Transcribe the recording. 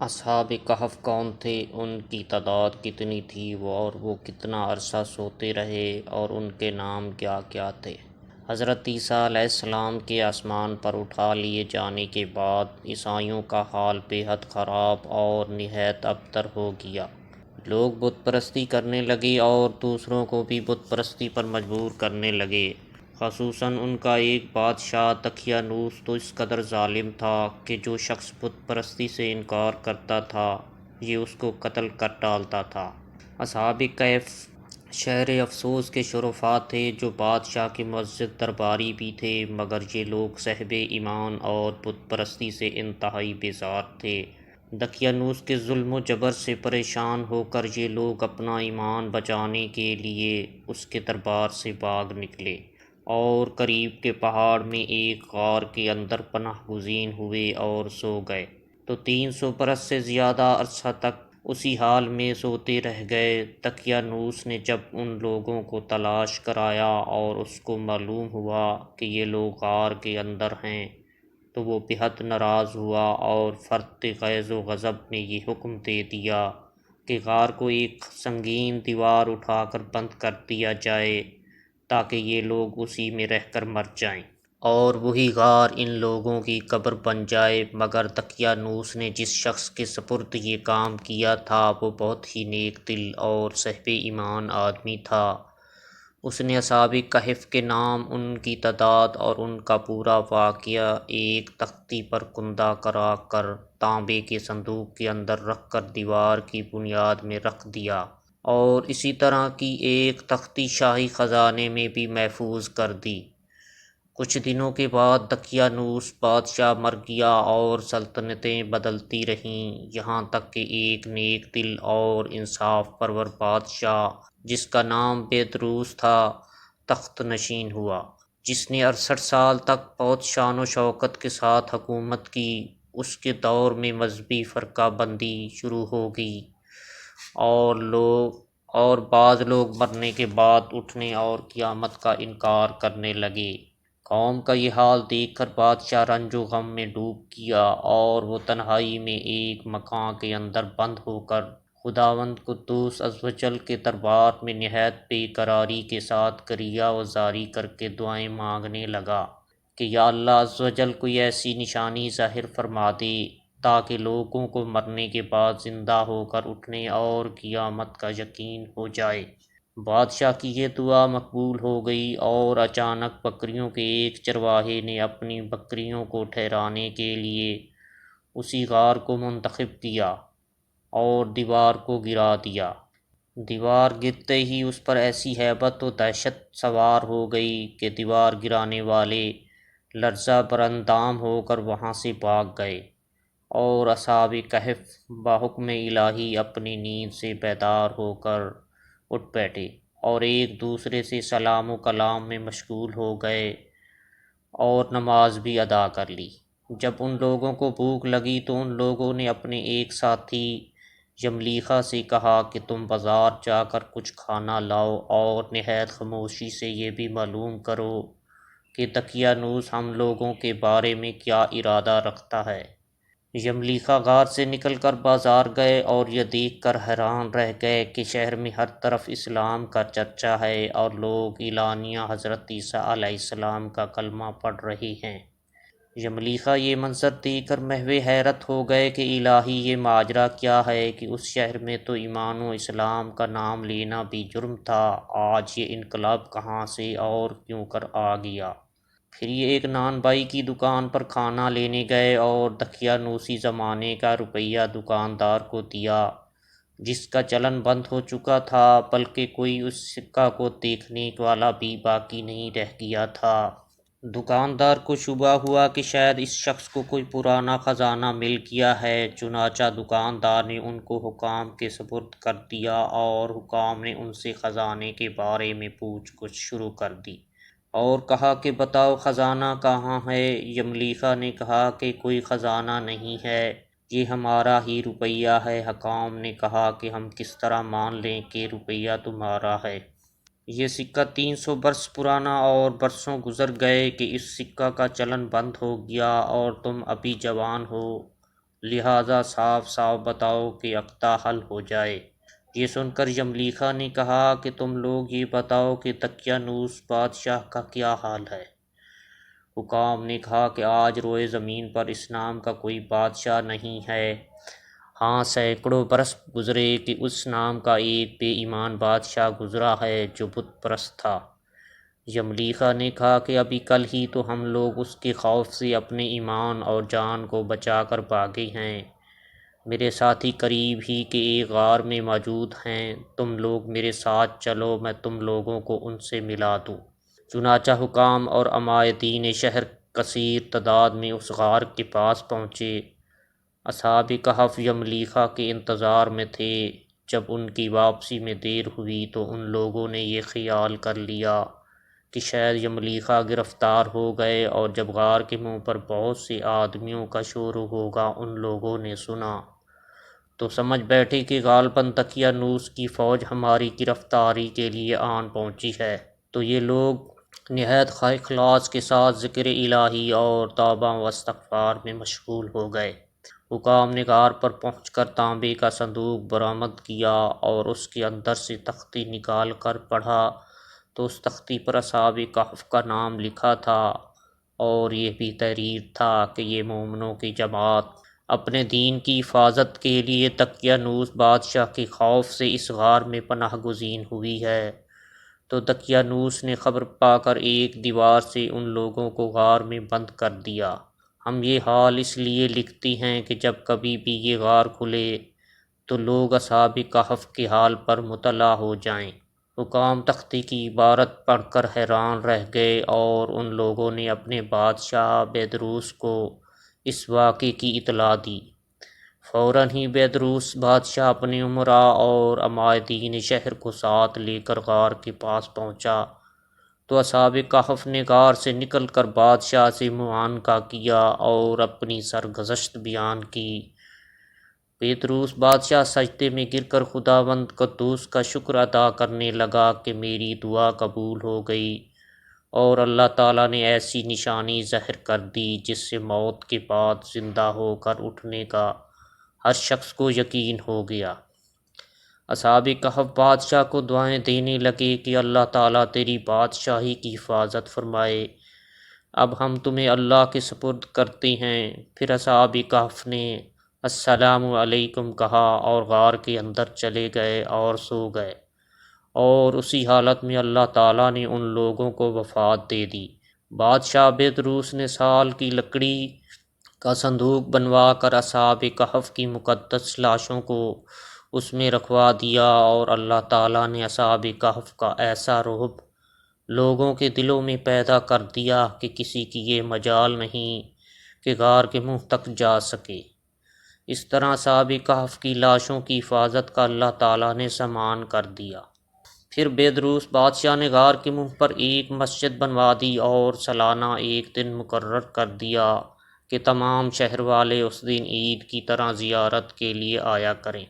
اصحاب کہف کون تھے، ان کی تعداد کتنی تھی اور وہ کتنا عرصہ سوتے رہے، اور ان کے نام کیا کیا تھے؟ حضرت عیسیٰ علیہ السلام کے آسمان پر اٹھا لیے جانے کے بعد عیسائیوں کا حال بے حد خراب اور نہایت ابتر ہو گیا۔ لوگ بت پرستی کرنے لگے اور دوسروں کو بھی بت پرستی پر مجبور کرنے لگے۔ خصوصاً ان کا ایک بادشاہ دقیانوس تو اس قدر ظالم تھا کہ جو شخص بت پرستی سے انکار کرتا تھا یہ اس کو قتل کر ڈالتا تھا۔ اصحاب کہف شہر افسوس کے شرفاء تھے جو بادشاہ کے معزز درباری بھی تھے، مگر یہ لوگ صاحب ایمان اور بت پرستی سے انتہائی بیزار تھے۔ دقیانوس کے ظلم و جبر سے پریشان ہو کر یہ لوگ اپنا ایمان بچانے کے لیے اس کے دربار سے بھاگ نکلے اور قریب کے پہاڑ میں ایک غار کے اندر پناہ گزین ہوئے اور سو گئے، تو 300 برس سے زیادہ عرصہ تک اسی حال میں سوتے رہ گئے۔ دقیانوس نے جب ان لوگوں کو تلاش کرایا اور اس کو معلوم ہوا کہ یہ لوگ غار کے اندر ہیں تو وہ بے حد ناراض ہوا اور فرط غیظ و غضب نے یہ حکم دے دیا کہ غار کو ایک سنگین دیوار اٹھا کر بند کر دیا جائے تاکہ یہ لوگ اسی میں رہ کر مر جائیں اور وہی غار ان لوگوں کی قبر بن جائے۔ مگر دقیانوس نے جس شخص کے سپرد یہ کام کیا تھا وہ بہت ہی نیک دل اور صاحب ایمان آدمی تھا۔ اس نے اصحاب کہف کے نام، ان کی تعداد اور ان کا پورا واقعہ ایک تختی پر کندہ کرا کر تانبے کے صندوق کے اندر رکھ کر دیوار کی بنیاد میں رکھ دیا، اور اسی طرح کی ایک تختی شاہی خزانے میں بھی محفوظ کر دی۔ کچھ دنوں کے بعد دقیانوس بادشاہ مر گیا اور سلطنتیں بدلتی رہیں، یہاں تک کہ ایک نیک دل اور انصاف پرور بادشاہ جس کا نام بیدروس تھا تخت نشین ہوا، جس نے 68 سال تک بہت شان و شوکت کے ساتھ حکومت کی۔ اس کے دور میں مذہبی فرقہ بندی شروع ہو گئی اور بعض لوگ مرنے کے بعد اٹھنے اور قیامت کا انکار کرنے لگے۔ قوم کا یہ حال دیکھ کر بادشاہ رنج و غم میں ڈوب گیا اور وہ تنہائی میں ایک مکان کے اندر بند ہو کر خداوند قدوس عز و جل کے دربار میں نہایت بے قراری کے ساتھ کریا وزاری کر کے دعائیں مانگنے لگا کہ یا اللہ عز و جل کوئی ایسی نشانی ظاہر فرما دے تاکہ لوگوں کو مرنے کے بعد زندہ ہو کر اٹھنے اور قیامت کا یقین ہو جائے۔ بادشاہ کی یہ دعا مقبول ہو گئی اور اچانک بکریوں کے ایک چرواہے نے اپنی بکریوں کو ٹھہرانے کے لیے اسی غار کو منتخب کیا اور دیوار کو گرا دیا۔ دیوار گرتے ہی اس پر ایسی ہیبت و دہشت سوار ہو گئی کہ دیوار گرانے والے لرزہ براندام ہو کر وہاں سے بھاگ گئے، اور اصحاب کہف بحکم الہی اپنی نیند سے بیدار ہو کر اٹھ بیٹھے اور ایک دوسرے سے سلام و کلام میں مشغول ہو گئے اور نماز بھی ادا کر لی۔ جب ان لوگوں کو بھوک لگی تو ان لوگوں نے اپنے ایک ساتھی یملیخا سے کہا کہ تم بازار جا کر کچھ کھانا لاؤ اور نہایت خاموشی سے یہ بھی معلوم کرو کہ دقیانوس ہم لوگوں کے بارے میں کیا ارادہ رکھتا ہے۔ یملیخا غار سے نکل کر بازار گئے اور یہ دیکھ کر حیران رہ گئے کہ شہر میں ہر طرف اسلام کا چرچا ہے اور لوگ اعلانیہ حضرت عیسیٰ علیہ السلام کا کلمہ پڑھ رہے ہیں۔ یملیخا یہ منظر دیکھ کر محو حیرت ہو گئے کہ الہی یہ ماجرا کیا ہے کہ اس شہر میں تو ایمان و اسلام کا نام لینا بھی جرم تھا، آج یہ انقلاب کہاں سے اور کیوں کر آ گیا۔ پھر یہ ایک نان بائی کی دکان پر کھانا لینے گئے اور دقیانوسی زمانے کا روپیہ دکاندار کو دیا جس کا چلن بند ہو چکا تھا، بلکہ کوئی اس سکہ کو دیکھنے والا بھی باقی نہیں رہ گیا تھا۔ دکاندار کو شبہ ہوا کہ شاید اس شخص کو کوئی پرانا خزانہ مل گیا ہے، چنانچہ دکاندار نے ان کو حکام کے سپرد کر دیا اور حکام نے ان سے خزانے کے بارے میں پوچھ گچھ شروع کر دی اور کہا کہ بتاؤ خزانہ کہاں ہے۔ یملیخا نے کہا کہ کوئی خزانہ نہیں ہے، یہ ہمارا ہی روپیہ ہے۔ حکام نے کہا کہ ہم کس طرح مان لیں کہ روپیہ تمہارا ہے؟ یہ سکہ 300 برس پرانا اور برسوں گزر گئے کہ اس سکہ کا چلن بند ہو گیا اور تم ابھی جوان ہو لہٰذا صاف صاف بتاؤ کہ عقدہ حل ہو جائے۔ یہ سن کر یملیکھا نے کہا کہ تم لوگ یہ بتاؤ کہ دقیانوس بادشاہ کا کیا حال ہے۔ حکام نے کہا کہ آج روئے زمین پر اس نام کا کوئی بادشاہ نہیں ہے۔ ہاں، سینکڑوں برس گزرے کہ اس نام کا ایک بے ایمان بادشاہ گزرا ہے جو بت پرست تھا۔ یملیکھا نے کہا کہ ابھی کل ہی تو ہم لوگ اس کے خوف سے اپنے ایمان اور جان کو بچا کر بھاگے ہیں۔ میرے ساتھی قریب ہی کے ایک غار میں موجود ہیں، تم لوگ میرے ساتھ چلو، میں تم لوگوں کو ان سے ملا دوں۔ چنانچہ حکام اور عمائدین شہر کثیر تعداد میں اس غار کے پاس پہنچے۔ اصحاب کہف یملیکھا کے انتظار میں تھے۔ جب ان کی واپسی میں دیر ہوئی تو ان لوگوں نے یہ خیال کر لیا کہ شاید یملیکھا گرفتار ہو گئے، اور جب غار کے منہ پر بہت سے آدمیوں کا شور ہوگا ان لوگوں نے سنا تو سمجھ بیٹھے کہ غالباً دقیانوس کی فوج ہماری گرفتاری کے لیے آن پہنچی ہے۔ تو یہ لوگ نہایت اخلاص کے ساتھ ذکر الہی اور توبہ و استغفار میں مشغول ہو گئے۔ حکام نے غار پر پہنچ کر تانبے کا صندوق برآمد کیا اور اس کے اندر سے تختی نکال کر پڑھا تو اس تختی پر اصحاب کہف کا نام لکھا تھا، اور یہ بھی تحریر تھا کہ یہ مومنوں کی جماعت اپنے دین کی حفاظت کے لیے دقیانوس بادشاہ کے خوف سے اس غار میں پناہ گزین ہوئی ہے۔ تو دقیانوس نے خبر پا کر ایک دیوار سے ان لوگوں کو غار میں بند کر دیا۔ ہم یہ حال اس لیے لکھتی ہیں کہ جب کبھی بھی یہ غار کھلے تو لوگ اصحاب کہف کے حال پر مطلع ہو جائیں۔ حکام تختی کی عبارت پڑھ کر حیران رہ گئے، اور ان لوگوں نے اپنے بادشاہ بیدروس کو اس واقعے کی اطلاع دی۔ فوراً ہی بیدروس بادشاہ اپنے امراء اور عمائدین شہر کو ساتھ لے کر غار کے پاس پہنچا تو اصحاب کہف نے غار سے نکل کر بادشاہ سے معانقہ کیا اور اپنی سرگزشت بیان کی۔ بیدروس بادشاہ سجدے میں گر کر خداوند قدوس کا شکر ادا کرنے لگا کہ میری دعا قبول ہو گئی، اور اللہ تعالیٰ نے ایسی نشانی ظاہر کر دی جس سے موت کے بعد زندہ ہو کر اٹھنے کا ہر شخص کو یقین ہو گیا۔ اصحاب کہف بادشاہ کو دعائیں دینے لگے کہ اللہ تعالیٰ تیری بادشاہی کی حفاظت فرمائے، اب ہم تمہیں اللہ کے سپرد کرتے ہیں۔ پھر اصحاب کہف نے السلام علیکم کہا اور غار کے اندر چلے گئے اور سو گئے، اور اسی حالت میں اللہ تعالیٰ نے ان لوگوں کو وفات دے دی۔ بادشاہ بیدروس نے سال کی لکڑی کا صندوق بنوا کر اصحاب کہف کی مقدس لاشوں کو اس میں رکھوا دیا، اور اللہ تعالیٰ نے اصحاب کہف کا ایسا رعب لوگوں کے دلوں میں پیدا کر دیا کہ کسی کی یہ مجال نہیں کہ غار کے منہ تک جا سکے۔ اس طرح اصحاب کہف کی لاشوں کی حفاظت کا اللہ تعالیٰ نے سامان کر دیا۔ پھر بیدروس بادشاہ نے غار کے منہ پر ایک مسجد بنوا دی اور سالانہ ایک دن مقرر کر دیا کہ تمام شہر والے اس دن عید کی طرح زیارت کے لیے آیا کریں۔